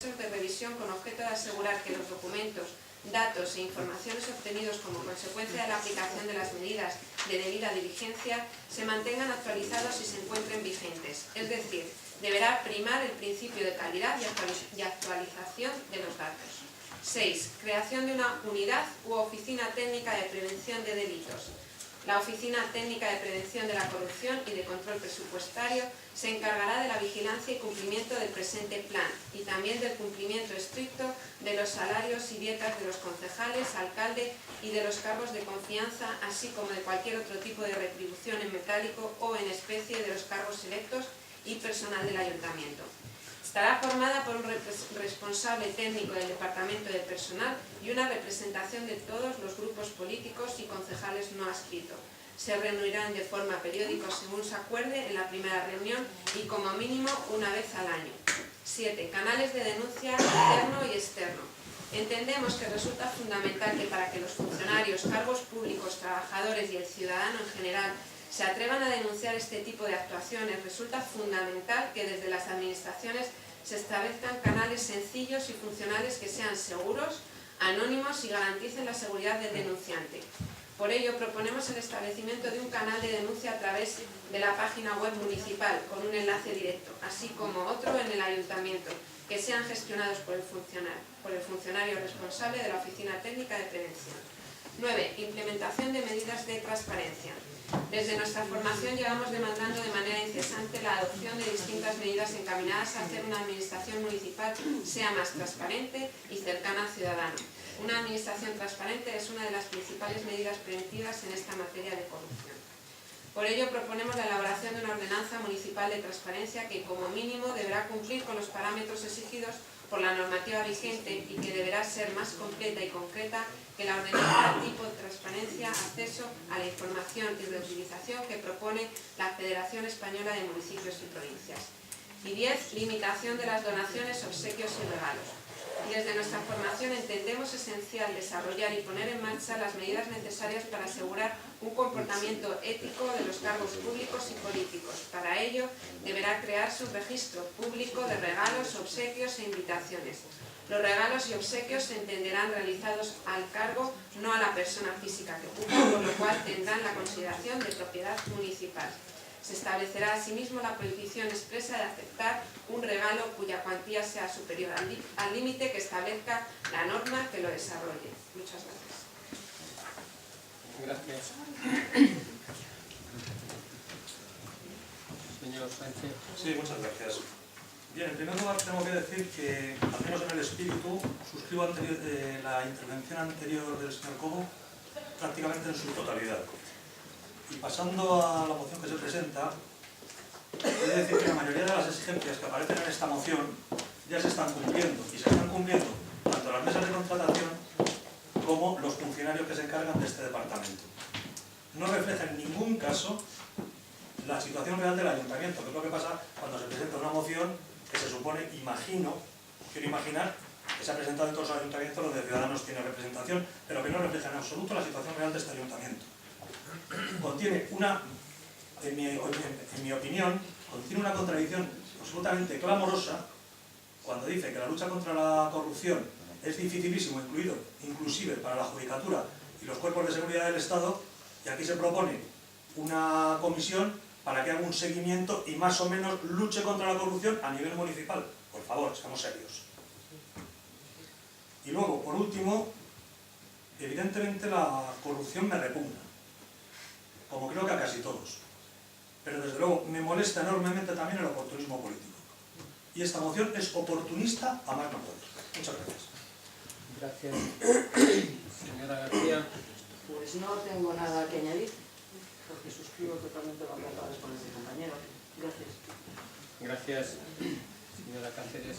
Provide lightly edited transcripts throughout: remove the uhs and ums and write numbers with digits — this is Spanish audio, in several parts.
procesos de revisión con objeto de asegurar que los documentos, datos e informaciones obtenidos como consecuencia de la aplicación de las medidas de debida diligencia se mantengan actualizados y se encuentren vigentes. Es decir, deberá primar el principio de calidad y actualización de los datos. 6. Creación de una unidad u oficina técnica de prevención de delitos. La Oficina Técnica de Prevención de la Corrupción y de Control Presupuestario se encargará de la vigilancia y cumplimiento del presente plan y también del cumplimiento estricto de los salarios y dietas de los concejales, alcalde y de los cargos de confianza, así como de cualquier otro tipo de retribución en metálico o en especie de los cargos electos y personal del Ayuntamiento. Estará formada por un responsable técnico del Departamento de Personal y una representación de todos los grupos políticos y concejales no adscritos. Se reunirán de forma periódica según se acuerde en la primera reunión y como mínimo una vez al año. 7. Canales de denuncia interno y externo. Entendemos que resulta fundamental que para que los funcionarios, cargos públicos, trabajadores y el ciudadano en general se atrevan a denunciar este tipo de actuaciones, resulta fundamental que desde las administraciones se establezcan canales sencillos y funcionales que sean seguros, anónimos y garanticen la seguridad del denunciante. Por ello, proponemos el establecimiento de un canal de denuncia a través de la página web municipal con un enlace directo, así como otro en el ayuntamiento, que sean gestionados por el funcionario responsable de la Oficina Técnica de Prevención. 9. Implementación de medidas de transparencia. Desde nuestra formación llevamos demandando de manera incesante la adopción de distintas medidas encaminadas a hacer una administración municipal sea más transparente y cercana al ciudadano. Una administración transparente es una de las principales medidas preventivas en esta materia de corrupción. Por ello proponemos la elaboración de una ordenanza municipal de transparencia que como mínimo deberá cumplir con los parámetros exigidos por la normativa vigente y que deberá ser más completa y concreta que la ordenanza tipo de transparencia, acceso a la información y reutilización que propone la Federación Española de Municipios y Provincias. Y 10. Limitación de las donaciones, obsequios y regalos. Y desde nuestra formación entendemos esencial desarrollar y poner en marcha las medidas necesarias para asegurar un comportamiento ético de los cargos públicos y políticos. Para ello, deberá crearse un registro público de regalos, obsequios e invitaciones. Los regalos y obsequios se entenderán realizados al cargo, no a la persona física que ocupa, por lo cual tendrán la consideración de propiedad municipal. Se establecerá asimismo la prohibición expresa de aceptar un regalo cuya cuantía sea superior al límite que establezca la norma que lo desarrolle. Muchas gracias. Gracias. Señor Sánchez. Sí, muchas gracias. Bien, en primer lugar tengo que decir que, al menos en el espíritu, suscribo la intervención anterior del señor Cobo prácticamente en su totalidad. Y pasando a la moción que se presenta, he de decir que la mayoría de las exigencias que aparecen en esta moción ya se están cumpliendo, y se están cumpliendo tanto las mesas de contratación como los funcionarios que se encargan de este departamento. No refleja en ningún caso la situación real del ayuntamiento, que es lo que pasa cuando se presenta una moción que se supone, quiero imaginar, que se ha presentado en todos los ayuntamientos donde Ciudadanos tiene representación, pero que no refleja en absoluto la situación real de este ayuntamiento. Contiene en mi opinión, contiene una contradicción absolutamente clamorosa cuando dice que la lucha contra la corrupción es dificilísimo, inclusive para la judicatura y los cuerpos de seguridad del Estado, y aquí se propone una comisión para que haga un seguimiento y más o menos luche contra la corrupción a nivel municipal. Por favor, seamos serios. Y luego, por último, evidentemente la corrupción me repugna, como creo que a casi todos. Pero desde luego me molesta enormemente también el oportunismo político. Y esta moción es oportunista a más no poder. Muchas gracias. Gracias. Señora García. Pues no tengo nada que añadir, porque suscribo totalmente lo que acaba de exponer mi compañero. Gracias. Gracias. Señora Cáceres.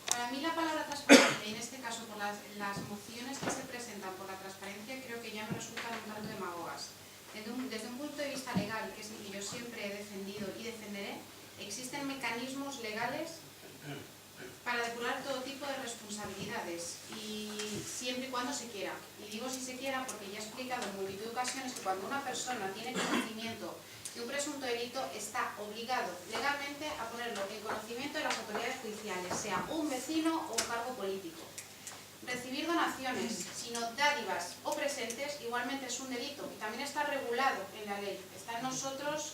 Para mí la palabra transparencia, y en este caso por las mociones que se presentan por la transparencia, creo que ya me resultan un tanto demagogas. Desde un punto de vista legal, que es el que yo siempre he defendido y defenderé, existen mecanismos legales para depurar todo tipo de responsabilidades, y siempre y cuando se quiera. Y digo si se quiera porque ya he explicado en multitud de ocasiones que cuando una persona tiene conocimiento de un presunto delito está obligado legalmente a ponerlo en conocimiento de las autoridades judiciales, sea un vecino o un cargo político. Recibir donaciones, sino dádivas o presentes, igualmente es un delito y también está regulado en la ley. Está en nosotros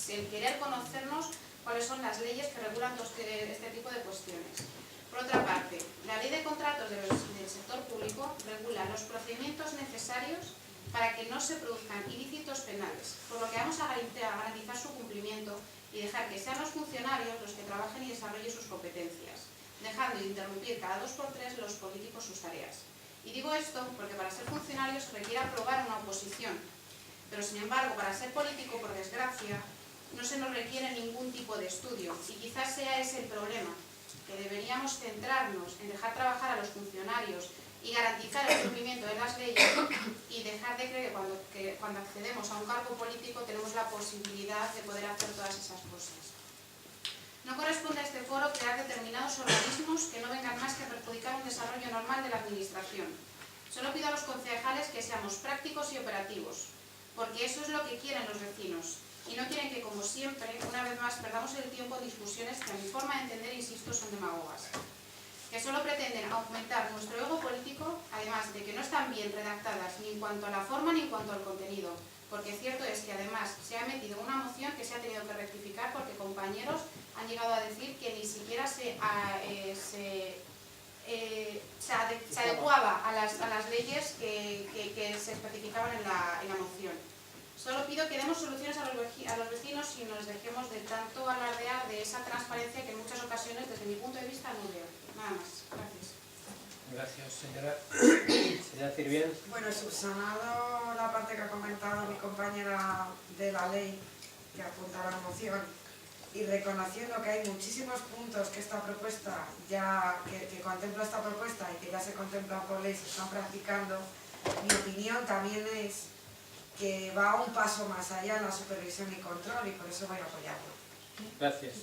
el querer conocernos cuáles son las leyes que regulan este tipo de cuestiones. Por otra parte, la ley de contratos del sector público regula los procedimientos necesarios para que no se produzcan ilícitos penales, por lo que vamos a garantizar su cumplimiento y dejar que sean los funcionarios los que trabajen y desarrollen sus competencias, dejando de interrumpir cada 2 por 3 los políticos sus tareas. Y digo esto porque para ser funcionario se requiere aprobar una oposición, pero sin embargo para ser político, por desgracia, no se nos requiere ningún tipo de estudio y quizás sea ese el problema, que deberíamos centrarnos en dejar trabajar a los funcionarios y garantizar el cumplimiento de las leyes y dejar de creer que cuando accedemos a un cargo político tenemos la posibilidad de poder hacer todas esas cosas. No corresponde a este foro crear determinados organismos que no vengan más que a perjudicar un desarrollo normal de la administración. Solo pido a los concejales que seamos prácticos y operativos, porque eso es lo que quieren los vecinos, y no quieren que, como siempre, una vez más perdamos el tiempo en discusiones que a mi forma de entender, insisto, son demagogas, que solo pretenden aumentar nuestro ego político, además de que no están bien redactadas ni en cuanto a la forma ni en cuanto al contenido, porque cierto es que además se ha metido una moción que se ha tenido que rectificar porque compañeros han llegado a decir que ni siquiera se adecuaba a las leyes que se especificaban en la moción. Solo pido que demos soluciones a los vecinos y nos dejemos de tanto alardear de esa transparencia que en muchas ocasiones, desde mi punto de vista, no veo. Nada más. Gracias. Gracias, señora. Señora Cirvién. Bueno, subsanado la parte que ha comentado mi compañera de la ley que apunta a la moción y reconociendo que hay muchísimos puntos que esta propuesta ya que contempla esta propuesta y que ya se contemplan por ley, se están practicando, mi opinión también es que va un paso más allá en la supervisión y control y por eso voy a apoyarlo. Gracias.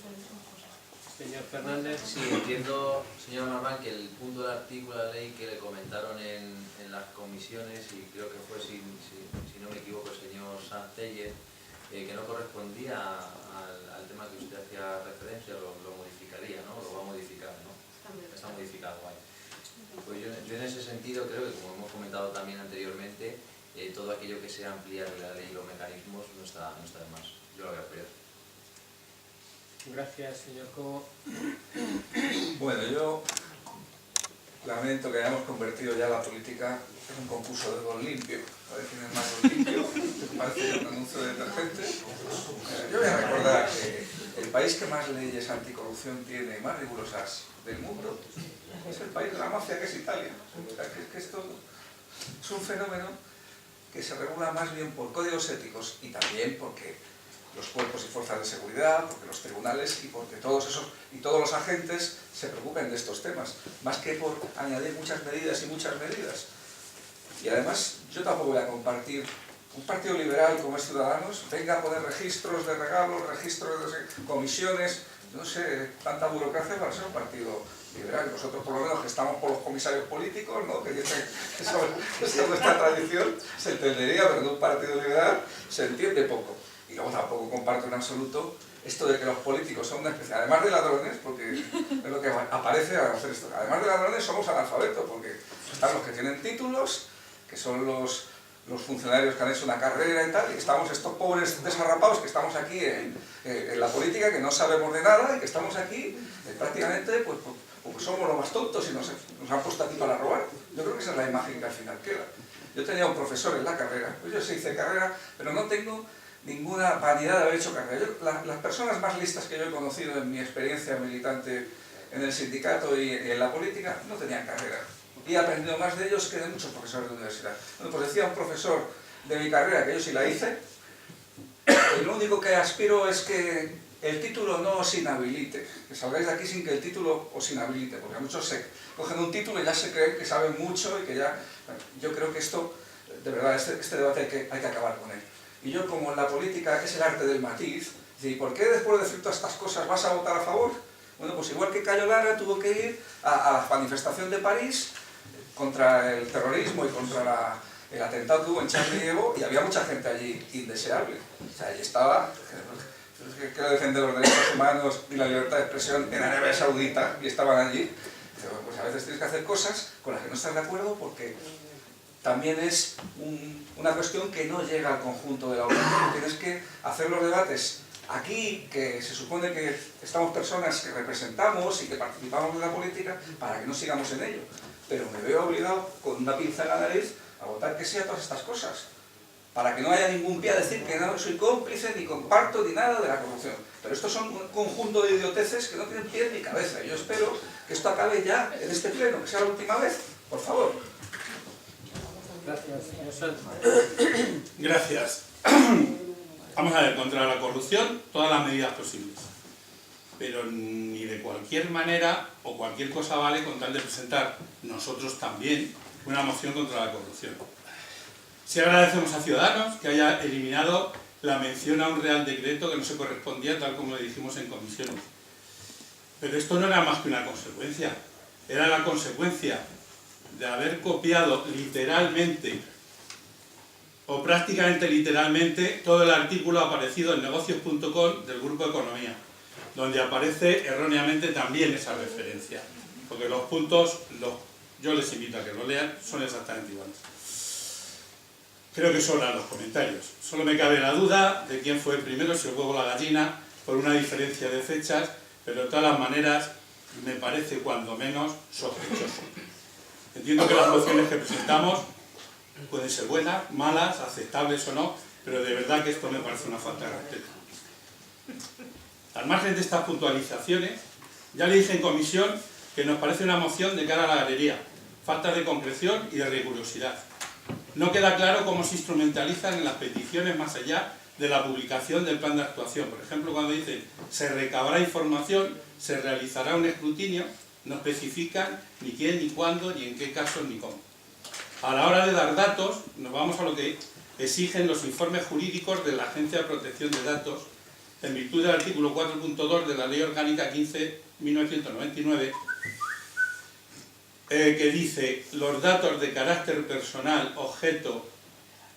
Señor Fernández. Sí, entiendo, señora Marván, que el punto del artículo de la ley que le comentaron en las comisiones, y creo que fue, si no me equivoco, el señor Sánchez, que no correspondía al tema que usted hacía referencia, lo modificaría, ¿no? Lo va a modificar, ¿no? Está modificado, vale. Pues yo en ese sentido creo que, como hemos comentado también anteriormente, todo aquello que sea ampliar la ley y los mecanismos no está de más. Yo lo voy a apoyar. Gracias, señor Cobo. Bueno, yo lamento que hayamos convertido ya la política en un concurso de gol limpio. A ver quién es más gol limpio, que parece un anuncio de detergente. Yo voy a recordar que el país que más leyes anticorrupción tiene y más rigurosas del mundo es el país de la mafia, que es Italia. O sea, que esto es un fenómeno que se regula más bien por códigos éticos y también porque los cuerpos y fuerzas de seguridad, porque los tribunales y porque todos los agentes se preocupen de estos temas, más que por añadir muchas medidas y muchas medidas. Y además yo tampoco voy a compartir un partido liberal como es Ciudadanos, venga a poner registros de regalos, registros de comisiones, no sé, tanta burocracia para ser un partido liberal. Nosotros por lo menos que estamos por los comisarios políticos, ¿no? Que dicen que esa es nuestra tradición, se entendería, pero de un partido liberal se entiende poco. Y luego tampoco comparto en absoluto esto de que los políticos son una especie, además de ladrones, porque es lo que aparece al hacer esto, además de ladrones somos analfabetos, porque están los que tienen títulos, que son los funcionarios que han hecho una carrera y tal, y estamos estos pobres desarrapados que estamos aquí en la política, que no sabemos de nada y que estamos aquí prácticamente pues porque somos los más tontos y nos han puesto aquí para robar. Yo creo que esa es la imagen que al final queda. Yo tenía un profesor en la carrera, pues yo sí hice carrera, pero no tengo ninguna vanidad de haber hecho carrera. Las personas más listas que yo he conocido en mi experiencia militante en el sindicato y en la política no tenían carrera. Y he aprendido más de ellos que de muchos profesores de universidad. Bueno, pues decía un profesor de mi carrera, que yo sí la hice, y lo único que aspiro es que el título no os inhabilite, que salgáis de aquí sin que el título os inhabilite, porque muchos se cogen un título y ya se creen que saben mucho y que ya... Yo creo que esto, de verdad, este debate hay que acabar con él. Y yo, como en la política es el arte del matiz, ¿por qué después de decir todas estas cosas vas a votar a favor? Bueno, pues igual que Cayo Lara tuvo que ir a la manifestación de París contra el terrorismo y contra el atentado que hubo en Charlie Hebdo y había mucha gente allí indeseable. O sea, allí estaba, quiero defender los derechos humanos y la libertad de expresión en Arabia Saudita y estaban allí. Pues a veces tienes que hacer cosas con las que no estás de acuerdo porque también es una cuestión que no llega al conjunto de la opinión. Tienes que hacer los debates aquí, que se supone que estamos personas que representamos y que participamos en la política, para que no sigamos en ello. Pero me veo obligado, con una pinza en la nariz, a votar que sí a todas estas cosas. Para que no haya ningún pie a decir que no soy cómplice, ni comparto, ni nada de la corrupción. Pero estos son un conjunto de idioteces que no tienen pies ni cabeza. Yo espero que esto acabe ya en este pleno, que sea la última vez. Por favor. Gracias, señor Sanz. Gracias. Vamos a ver, contra la corrupción, todas las medidas posibles. Pero ni de cualquier manera o cualquier cosa vale con tal de presentar nosotros también una moción contra la corrupción. Sí agradecemos a Ciudadanos que haya eliminado la mención a un Real Decreto que no se correspondía, tal como le dijimos en comisiones. Pero esto no era más que una consecuencia. Era la consecuencia de haber copiado literalmente o prácticamente literalmente todo el artículo aparecido en negocios.com del Grupo Economía, donde aparece erróneamente también esa referencia, porque los puntos, yo les invito a que lo lean, son exactamente iguales. Creo que sobran los comentarios. Solo me cabe la duda de quién fue primero, si el huevo o la gallina, por una diferencia de fechas, pero de todas las maneras me parece cuando menos sospechoso. Entiendo que las mociones que presentamos pueden ser buenas, malas, aceptables o no, pero de verdad que esto me parece una falta de respeto. Al margen de estas puntualizaciones, ya le dije en comisión que nos parece una moción de cara a la galería, falta de concreción y de rigurosidad. No queda claro cómo se instrumentalizan en las peticiones más allá de la publicación del plan de actuación. Por ejemplo, cuando dice se recabará información, se realizará un escrutinio, no especifican ni quién, ni cuándo, ni en qué casos, ni cómo. A la hora de dar datos, nos vamos a lo que exigen los informes jurídicos de la Agencia de Protección de Datos, en virtud del artículo 4.2 de la Ley Orgánica 15.1999, que dice los datos de carácter personal, objeto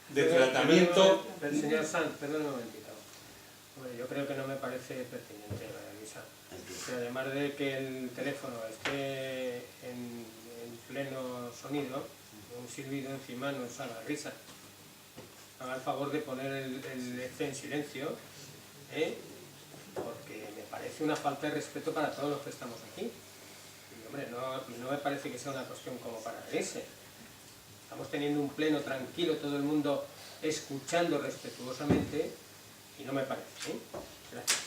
de tratamiento... Señor Sanz, perdón un momentito. Bueno, yo creo que no me parece pertinente, Luisa. Que además de que el teléfono esté en pleno sonido, un silbido encima nos haga risa. Haga el favor de poner el este en silencio, porque me parece una falta de respeto para todos los que estamos aquí. Y, hombre, no me parece que sea una cuestión como para reírse. Estamos teniendo un pleno tranquilo, todo el mundo escuchando respetuosamente, y no me parece. Gracias.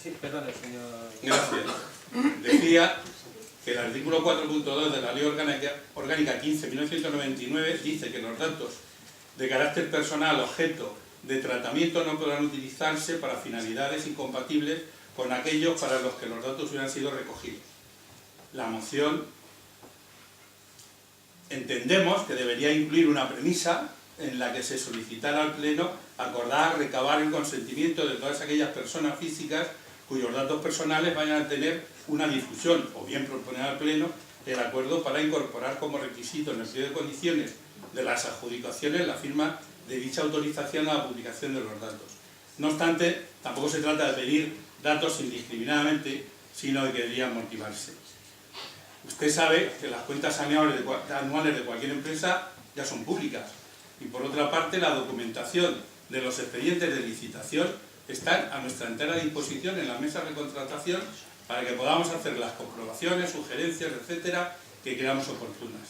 Sí, perdón, señor. Gracias. Decía que el artículo 4.2 de la Ley Orgánica 15.1999 dice que los datos de carácter personal, objeto de tratamiento, no podrán utilizarse para finalidades incompatibles con aquellos para los que los datos hubieran sido recogidos. La moción entendemos que debería incluir una premisa en la que se solicitara al Pleno acordar, recabar el consentimiento de todas aquellas personas físicas cuyos datos personales vayan a tener una difusión, o bien proponer al Pleno el acuerdo para incorporar como requisito en el pliego de condiciones de las adjudicaciones la firma de dicha autorización a la publicación de los datos. No obstante, tampoco se trata de pedir datos indiscriminadamente, sino de que deberían motivarse. Usted sabe que las cuentas anuales de cualquier empresa ya son públicas, y por otra parte la documentación de los expedientes de licitación están a nuestra entera disposición en la mesa de contratación para que podamos hacer las comprobaciones, sugerencias, etcétera, que creamos oportunas.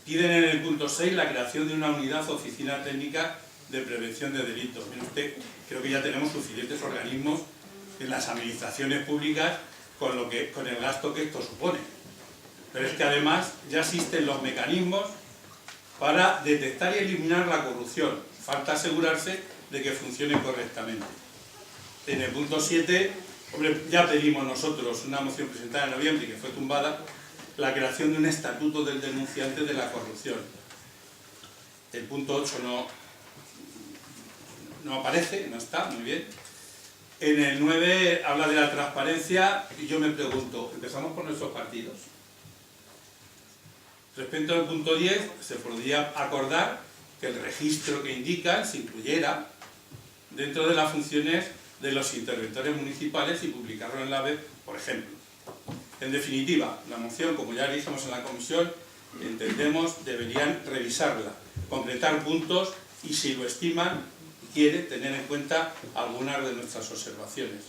Piden en el punto 6 la creación de una unidad o oficina técnica de prevención de delitos. Mire usted, creo que ya tenemos suficientes organismos en las administraciones públicas con el gasto que esto supone. Pero es que además ya existen los mecanismos para detectar y eliminar la corrupción. Falta asegurarse de que funcione correctamente. En el punto 7, hombre, ya pedimos nosotros una moción presentada en noviembre y que fue tumbada, la creación de un estatuto del denunciante de la corrupción. El punto 8 no aparece, no está, muy bien. En el 9 habla de la transparencia y yo me pregunto, ¿empezamos por nuestros partidos? Respecto al punto 10, se podría acordar que el registro que indican se incluyera dentro de las funciones de los interventores municipales y publicarlo en la web, por ejemplo. En definitiva, la moción, como ya dijimos en la comisión, entendemos deberían revisarla, concretar puntos y, si lo estiman y quiere, tener en cuenta algunas de nuestras observaciones.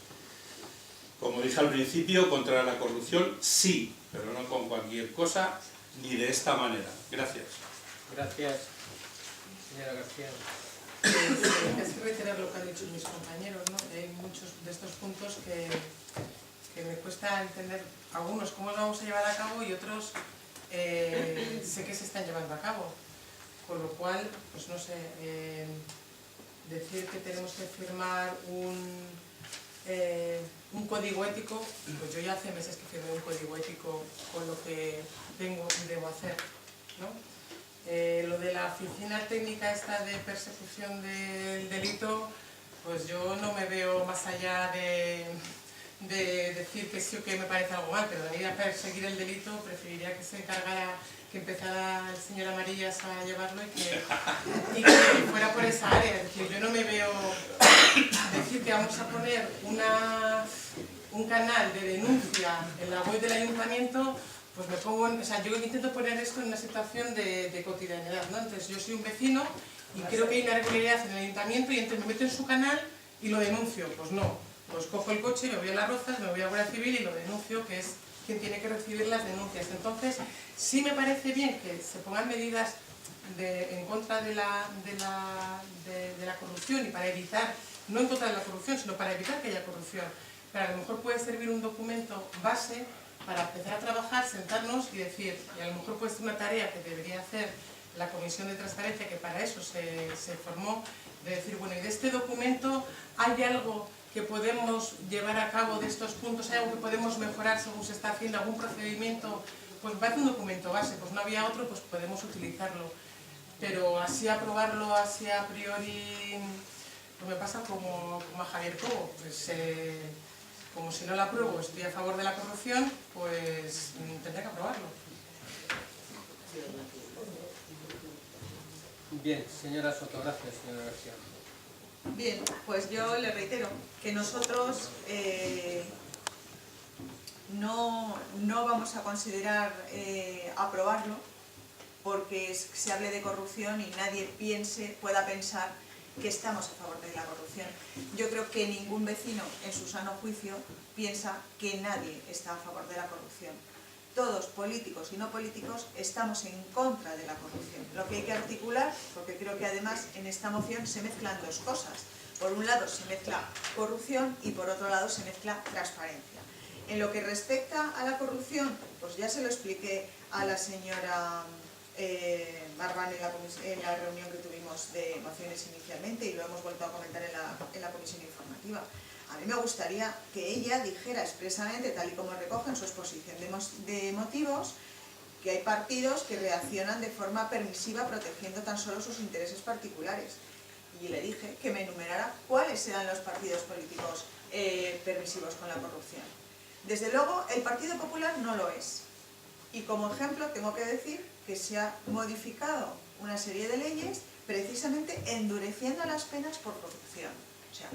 Como dije al principio, contra la corrupción sí, pero no con cualquier cosa ni de esta manera. Gracias. Gracias, señora García. Es reiterar lo que han dicho mis compañeros, ¿no? Hay muchos de estos puntos que me cuesta entender, algunos cómo los vamos a llevar a cabo y otros sé que se están llevando a cabo. Con lo cual, pues no sé, decir que tenemos que firmar un código ético, pues yo ya hace meses que firmé un código ético con lo que debo hacer, ¿no? Lo de la oficina técnica esta de persecución del delito, pues yo no me veo más allá de decir que sí o que me parece algo mal, pero de ir a perseguir el delito preferiría que se encargara, que empezara el señor Amarillas a llevarlo y que fuera por esa área. Es decir, yo no me veo decir que vamos a poner un canal de denuncia en la web del ayuntamiento. Pues me pongo, o sea, yo intento poner esto en una situación de cotidianidad, ¿no? Entonces yo soy un vecino y creo que hay una regularidad en el ayuntamiento y entonces me meto en su canal y lo denuncio. Pues no, pues cojo el coche, me voy a Las Rozas, me voy a Guardia Civil y lo denuncio, que es quien tiene que recibir las denuncias. Entonces sí me parece bien que se pongan medidas en contra de la corrupción y para evitar, no en contra de la corrupción, sino para evitar que haya corrupción. Pero a lo mejor puede servir un documento base para empezar a trabajar, sentarnos y decir, y a lo mejor puede ser una tarea que debería hacer la Comisión de Transparencia, que para eso se formó, de decir, bueno, y de este documento hay algo que podemos llevar a cabo de estos puntos, hay algo que podemos mejorar según se está haciendo, algún procedimiento, pues va a ser un documento base, pues no había otro, pues podemos utilizarlo. Pero así aprobarlo, así a priori, pues me pasa como a Javier Cobo, pues como si no la apruebo, estoy a favor de la corrupción, pues tendré que aprobarlo. Bien, señora Soto, gracias, señora García. Bien, pues yo le reitero que nosotros no vamos a considerar aprobarlo porque se hable de corrupción y nadie pueda pensar que estamos a favor de la corrupción. Yo creo que ningún vecino en su sano juicio piensa que nadie está a favor de la corrupción. Todos, políticos y no políticos, estamos en contra de la corrupción. Lo que hay que articular, porque creo que además en esta moción se mezclan dos cosas. Por un lado se mezcla corrupción y por otro lado se mezcla transparencia. En lo que respecta a la corrupción, pues ya se lo expliqué a la señora Marván en la reunión que tuvimos de mociones inicialmente y lo hemos vuelto a comentar en la comisión informativa. A mí me gustaría que ella dijera expresamente, tal y como recoge en su exposición de motivos, que hay partidos que reaccionan de forma permisiva protegiendo tan solo sus intereses particulares. Y le dije que me enumerara cuáles eran los partidos políticos permisivos con la corrupción. Desde luego, el Partido Popular no lo es. Y como ejemplo tengo que decir que se ha modificado una serie de leyes precisamente endureciendo las penas por corrupción. O sea,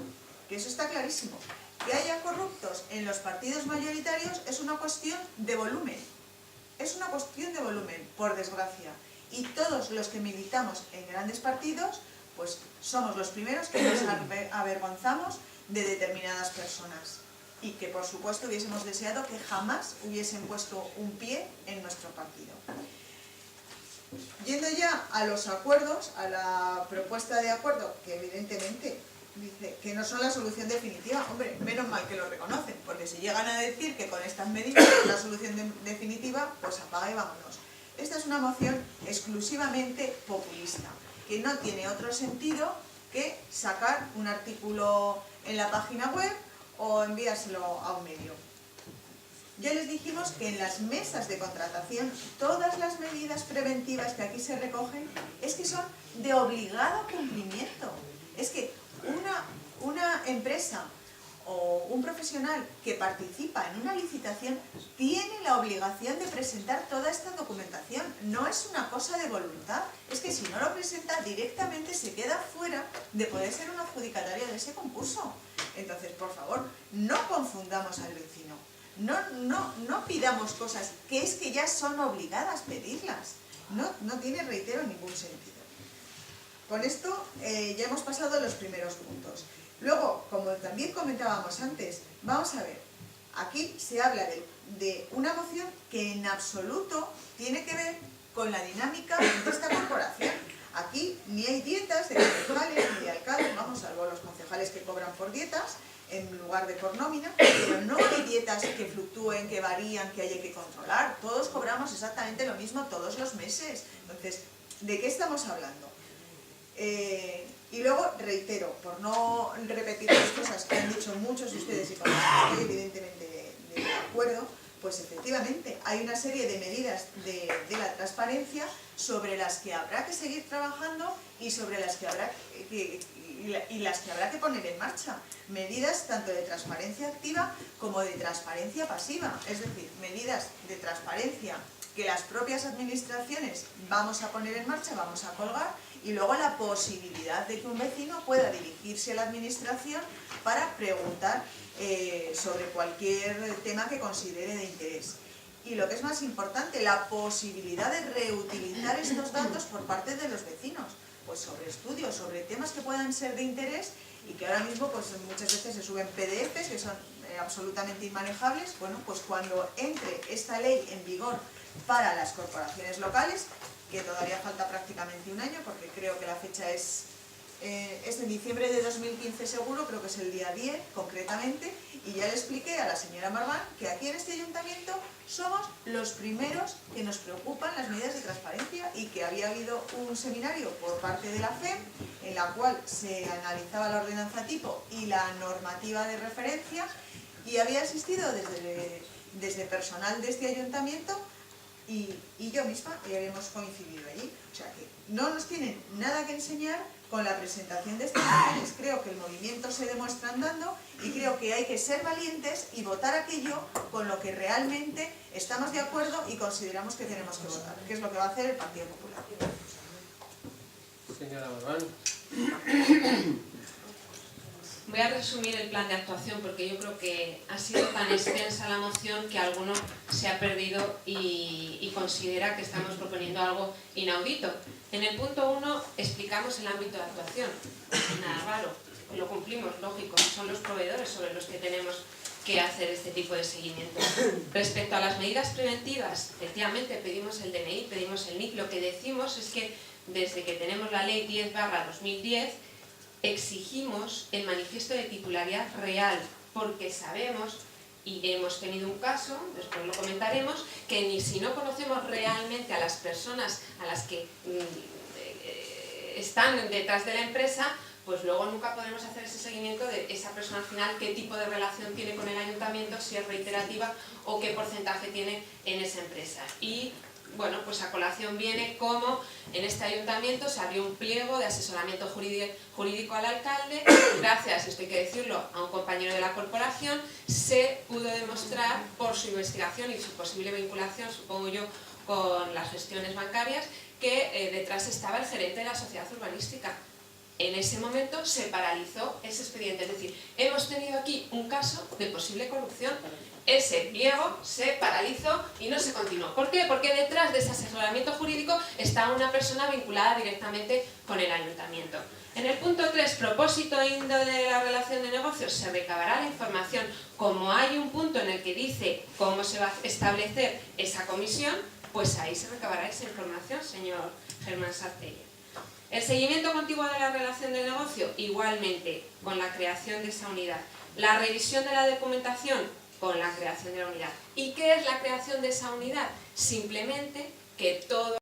que eso está clarísimo. Que haya corruptos en los partidos mayoritarios es una cuestión de volumen. Es una cuestión de volumen, por desgracia. Y todos los que militamos en grandes partidos, pues somos los primeros que nos avergonzamos de determinadas personas. Y que por supuesto hubiésemos deseado que jamás hubiesen puesto un pie en nuestro partido. Yendo ya a los acuerdos, a la propuesta de acuerdo, que evidentemente dice que no son la solución definitiva. Hombre, menos mal que lo reconocen, porque si llegan a decir que con estas medidas es la solución definitiva, pues apaga y vámonos. Esta es una moción exclusivamente populista, que no tiene otro sentido que sacar un artículo en la página web o enviárselo a un medio. Ya les dijimos que en las mesas de contratación todas las medidas preventivas que aquí se recogen es que son de obligado cumplimiento. Es que una empresa o un profesional que participa en una licitación tiene la obligación de presentar toda esta documentación. No es una cosa de voluntad, es que si no lo presenta directamente se queda fuera de poder ser un adjudicatario de ese concurso. Entonces, por favor, no confundamos al vecino, no pidamos cosas que es que ya son obligadas pedirlas. No tiene, reitero, ningún sentido. Con esto ya hemos pasado los primeros puntos. Luego, como también comentábamos antes, vamos a ver, aquí se habla de una moción que en absoluto tiene que ver con la dinámica de esta corporación. Aquí ni hay dietas de concejales ni de alcaldes, vamos, salvo los concejales que cobran por dietas en lugar de por nómina, pero no hay dietas que fluctúen, que varían, que haya que controlar. Todos cobramos exactamente lo mismo todos los meses. Entonces, ¿de qué estamos hablando? Y luego, reitero, por no repetir las cosas que han dicho muchos de ustedes y con las que estoy evidentemente de acuerdo, pues efectivamente hay una serie de medidas de la transparencia sobre las que habrá que seguir trabajando y sobre las que habrá que poner en marcha. Medidas tanto de transparencia activa como de transparencia pasiva, es decir, medidas de transparencia que las propias administraciones vamos a poner en marcha, vamos a colgar, y luego la posibilidad de que un vecino pueda dirigirse a la administración para preguntar sobre cualquier tema que considere de interés. Y lo que es más importante, la posibilidad de reutilizar estos datos por parte de los vecinos, pues sobre estudios, sobre temas que puedan ser de interés y que ahora mismo pues muchas veces se suben PDFs que son absolutamente inmanejables. Bueno, pues cuando entre esta ley en vigor para las corporaciones locales, que todavía falta prácticamente un año, porque creo que la fecha es de diciembre de 2015 seguro, creo que es el día 10 concretamente, y ya le expliqué a la señora Marván que aquí en este ayuntamiento somos los primeros que nos preocupan las medidas de transparencia y que había habido un seminario por parte de la FEM en la cual se analizaba la ordenanza tipo y la normativa de referencia, y había asistido desde personal de este ayuntamiento y yo misma, y habíamos coincidido allí. O sea que no nos tienen nada que enseñar con la presentación de estas mociones. Creo que el movimiento se demuestra andando y creo que hay que ser valientes y votar aquello con lo que realmente estamos de acuerdo y consideramos que tenemos que votar, que es lo que va a hacer el Partido Popular. Señora Marván. Voy a resumir el plan de actuación porque yo creo que ha sido tan extensa la moción que alguno se ha perdido y considera que estamos proponiendo algo inaudito. En el punto 1 explicamos el ámbito de actuación. Nada raro, lo cumplimos, lógico, son los proveedores sobre los que tenemos que hacer este tipo de seguimiento. Respecto a las medidas preventivas, efectivamente pedimos el DNI, pedimos el NIC. Lo que decimos es que desde que tenemos la ley 10/2010 exigimos el manifiesto de titularidad real, porque sabemos, y hemos tenido un caso, después lo comentaremos, que ni si no conocemos realmente a las personas a las que están detrás de la empresa, pues luego nunca podremos hacer ese seguimiento de esa persona al final, qué tipo de relación tiene con el ayuntamiento, si es reiterativa o qué porcentaje tiene en esa empresa. Y bueno, pues a colación viene cómo en este ayuntamiento se abrió un pliego de asesoramiento jurídico al alcalde. Gracias, esto hay que decirlo, a un compañero de la corporación, se pudo demostrar por su investigación y su posible vinculación, supongo yo, con las gestiones bancarias, que detrás estaba el gerente de la sociedad urbanística. En ese momento se paralizó ese expediente, es decir, hemos tenido aquí un caso de posible corrupción. Ese pliego se paralizó y no se continuó. ¿Por qué? Porque detrás de ese asesoramiento jurídico está una persona vinculada directamente con el ayuntamiento. En el punto 3, propósito e índole de la relación de negocios, se recabará la información. Como hay un punto en el que dice cómo se va a establecer esa comisión, pues ahí se recabará esa información, señor Germán Sartelle. El seguimiento continuo de la relación de negocio, igualmente, con la creación de esa unidad. La revisión de la documentación, con la creación de la unidad. ¿Y qué es la creación de esa unidad? Simplemente que todo